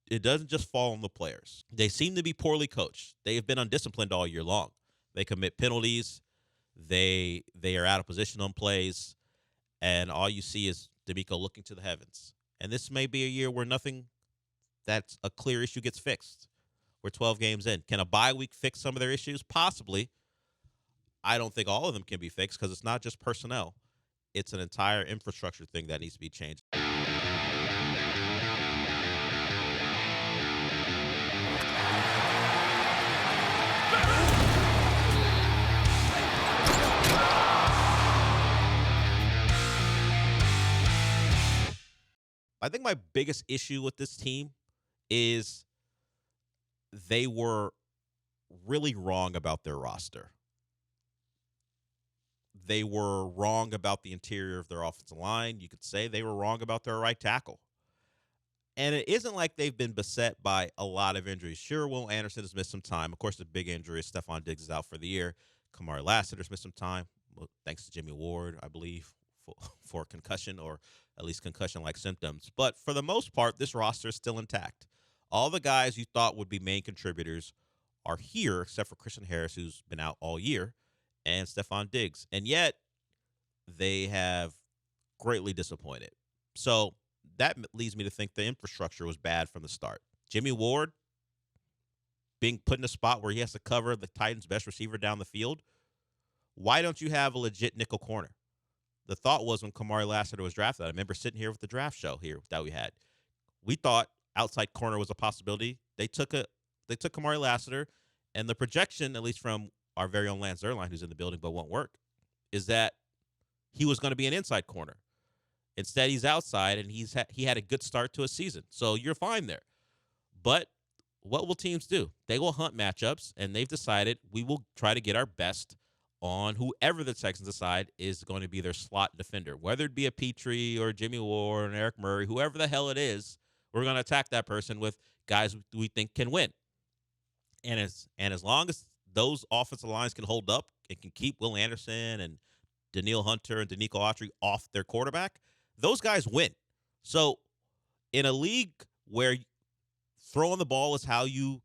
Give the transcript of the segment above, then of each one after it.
it doesn't just fall on the players. They seem to be poorly coached. They have been undisciplined all year long. They commit penalties. They are out of position on plays, and all you see is D'Amico looking to the heavens. And this may be a year where nothing that's a clear issue gets fixed. We're 12 games in. Can a bye week fix some of their issues? Possibly. I don't think all of them can be fixed because it's not just personnel. It's an entire infrastructure thing that needs to be changed. I think my biggest issue with this team is they were really wrong about their roster. They were wrong about the interior of their offensive line. You could say they were wrong about their right tackle. And it isn't like they've been beset by a lot of injuries. Sure, Will Anderson has missed some time. Of course, the big injury is Stephon Diggs is out for the year. Kamari Lassiter's missed some time, thanks to Jimmy Ward, I believe, for concussion or at least concussion-like symptoms. But for the most part, this roster is still intact. All the guys you thought would be main contributors are here, except for Christian Harris, who's been out all year, and Stephon Diggs. And yet, they have greatly disappointed. So that leads me to think the infrastructure was bad from the start. Jimmy Ward being put in a spot where he has to cover the Titans' best receiver down the field. Why don't you have a legit nickel corner? The thought was when Kamari Lassiter was drafted, I remember sitting here with the draft show here that we had. We thought outside corner was a possibility. They took Kamari Lassiter, and the projection, at least from our very own Lance Zierlein, who's in the building but won't work, is that he was going to be an inside corner. Instead, he's outside, and he had a good start to a season. So you're fine there. But what will teams do? They will hunt matchups, and they've decided we will try to get our best on whoever the Texans decide is going to be their slot defender. Whether it be a Petrie or Jimmy Ward or Eric Murray, whoever the hell it is, we're going to attack that person with guys we think can win. And as long as those offensive lines can hold up and can keep Will Anderson and Daniil Hunter and Danico Autry off their quarterback, those guys win. So in a league where throwing the ball is how you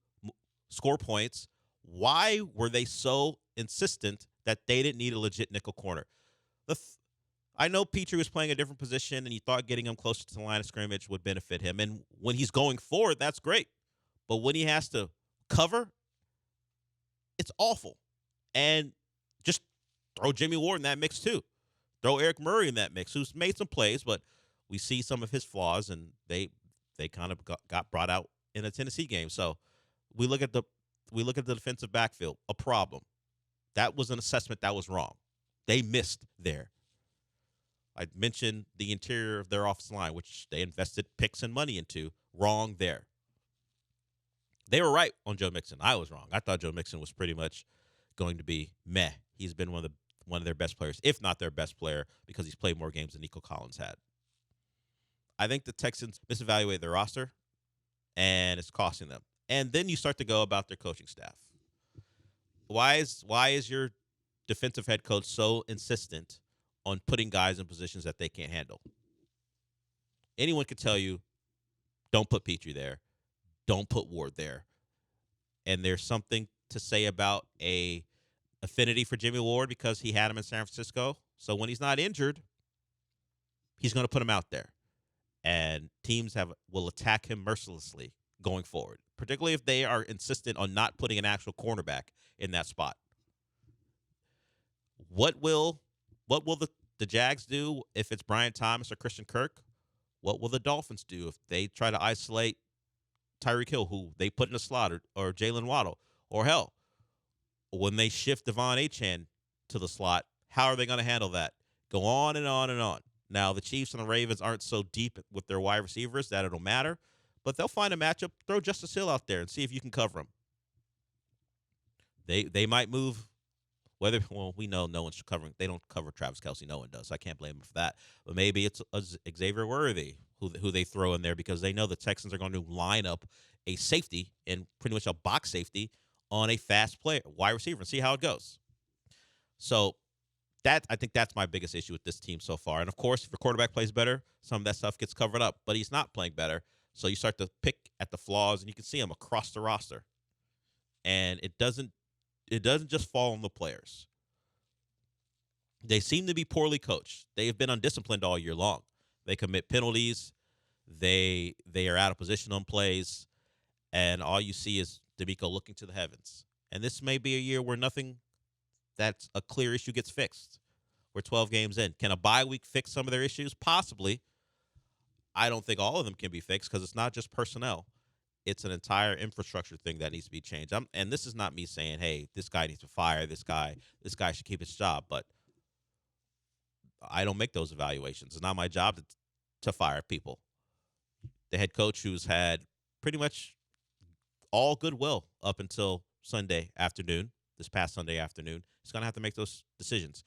score points, why were they so insistent that they didn't need a legit nickel corner? I know Petrie was playing a different position, and you thought getting him closer to the line of scrimmage would benefit him. And when he's going forward, that's great. But when he has to cover, it's awful. And just throw Jimmy Ward in that mix too. Throw Eric Murray in that mix, who's made some plays, but we see some of his flaws, and they kind of got brought out in a Tennessee game. So we look at the defensive backfield, a problem. That was an assessment that was wrong. They missed there. I mentioned the interior of their offensive line, which they invested picks and money into. Wrong there. They were right on Joe Mixon. I was wrong. I thought Joe Mixon was pretty much going to be meh. He's been one of their best players, if not their best player, because he's played more games than Nico Collins had. I think the Texans misevaluated their roster, and it's costing them. And then you start to go about their coaching staff. Why is your defensive head coach so insistent on putting guys in positions that they can't handle? Anyone could tell you, don't put Petrie there. Don't put Ward there. And there's something to say about a affinity for Jimmy Ward because he had him in San Francisco. So when he's not injured, he's going to put him out there. And teams will attack him mercilessly going forward, particularly if they are insistent on not putting an actual cornerback in that spot. What will the Jags do if it's Brian Thomas or Christian Kirk? What will the Dolphins do if they try to isolate Tyreek Hill, who they put in a slot, or Jalen Waddle? Or hell, when they shift Devon Achane to the slot, how are they going to handle that? Go on and on and on. Now, the Chiefs and the Ravens aren't so deep with their wide receivers that it'll matter, but they'll find a matchup, throw Justice Hill out there and see if you can cover him. They might move, we know no one's covering. They don't cover Travis Kelce. No one does. So I can't blame them for that. But maybe it's Xavier Worthy who they throw in there because they know the Texans are going to line up a safety and pretty much a box safety on a fast player, wide receiver, and see how it goes. So I think that's my biggest issue with this team so far. And, of course, if your quarterback plays better, some of that stuff gets covered up. But he's not playing better. So you start to pick at the flaws, and you can see them across the roster. And it doesn't just fall on the players. They seem to be poorly coached. They have been undisciplined all year long. They commit penalties. They are out of position on plays, and all you see is D'Amico looking to the heavens. And this may be a year where nothing that's a clear issue gets fixed. We're 12 games in. Can a bye week fix some of their issues? Possibly. I don't think all of them can be fixed because it's not just personnel. It's an entire infrastructure thing that needs to be changed. And this is not me saying, hey, this guy needs to fire this guy. This guy should keep his job. But I don't make those evaluations. It's not my job to fire people. The head coach who's had pretty much all goodwill up until Sunday afternoon, this past Sunday afternoon, is going to have to make those decisions.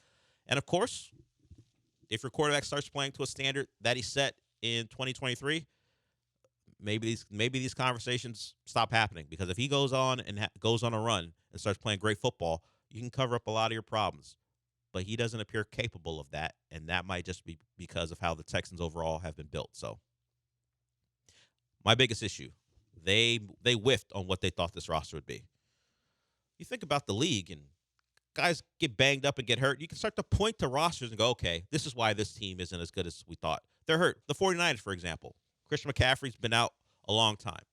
And of course, if your quarterback starts playing to a standard that he set in 2023, maybe these conversations stop happening, because if he goes on and goes on a run and starts playing great football, you can cover up a lot of your problems. But he doesn't appear capable of that, and that might just be because of how the Texans overall have been built. So my biggest issue, they whiffed on what they thought this roster would be. You think about the league, and guys get banged up and get hurt, you can start to point to rosters and go, okay, this is why this team isn't as good as we thought. They're hurt. The 49ers, for example. Christian McCaffrey's been out a long time,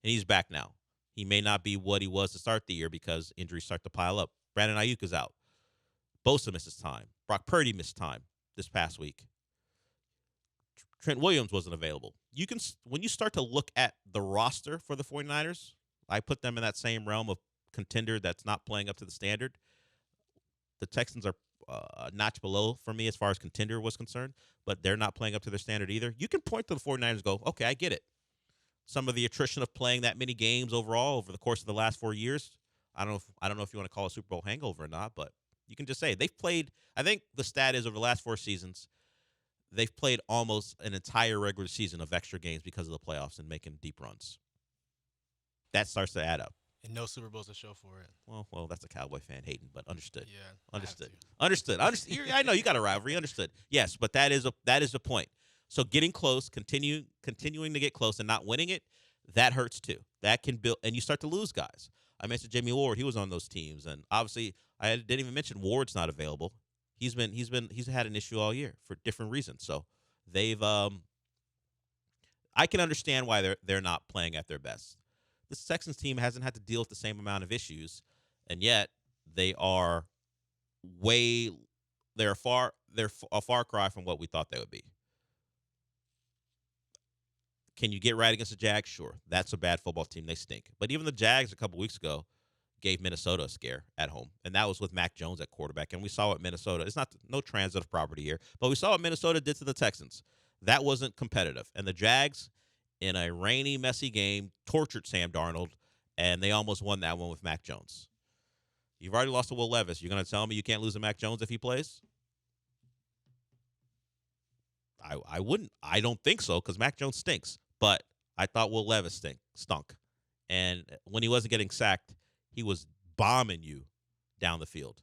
and he's back now. He may not be what he was to start the year because injuries start to pile up. Brandon Ayuk is out. Bosa misses time. Brock Purdy missed time this past week. Trent Williams wasn't available. You can, when you start to look at the roster for the 49ers, I put them in that same realm of contender that's not playing up to the standard. The Texans are a notch below for me as far as contender was concerned, but they're not playing up to their standard either. You can point to the 49ers and go, okay, I get it. Some of the attrition of playing that many games overall over the course of the last 4 years, I don't know if you want to call it a Super Bowl hangover or not, but you can just say they've played. I think the stat is over the last 4 seasons, they've played almost an entire regular season of extra games because of the playoffs and making deep runs. That starts to add up. And no Super Bowls to show for it. Well, that's a Cowboy fan hating, but understood. Yeah, Understood. I know you got a rivalry. Understood. Yes, but that is the point. So getting close, continuing to get close, and not winning it, that hurts too. That can build, and you start to lose guys. I mentioned Jimmy Ward. He was on those teams, and obviously I didn't even mention Ward's not available. He's had an issue all year for different reasons. So they've I can understand why they're not playing at their best. This Texans team hasn't had to deal with the same amount of issues, and yet they're a far cry from what we thought they would be. Can you get right against the Jags? Sure. That's a bad football team. They stink. But even the Jags a couple weeks ago gave Minnesota a scare at home, and that was with Mac Jones at quarterback. And we saw what Minnesota, it's not no transitive property here, but we saw what Minnesota did to the Texans. That wasn't competitive. And the Jags, in a rainy, messy game, tortured Sam Darnold, and they almost won that one with Mac Jones. You've already lost to Will Levis. You're going to tell me you can't lose to Mac Jones if he plays? I wouldn't. I don't think so, because Mac Jones stinks. But I thought Will Levis stunk. And when he wasn't getting sacked, he was bombing you down the field.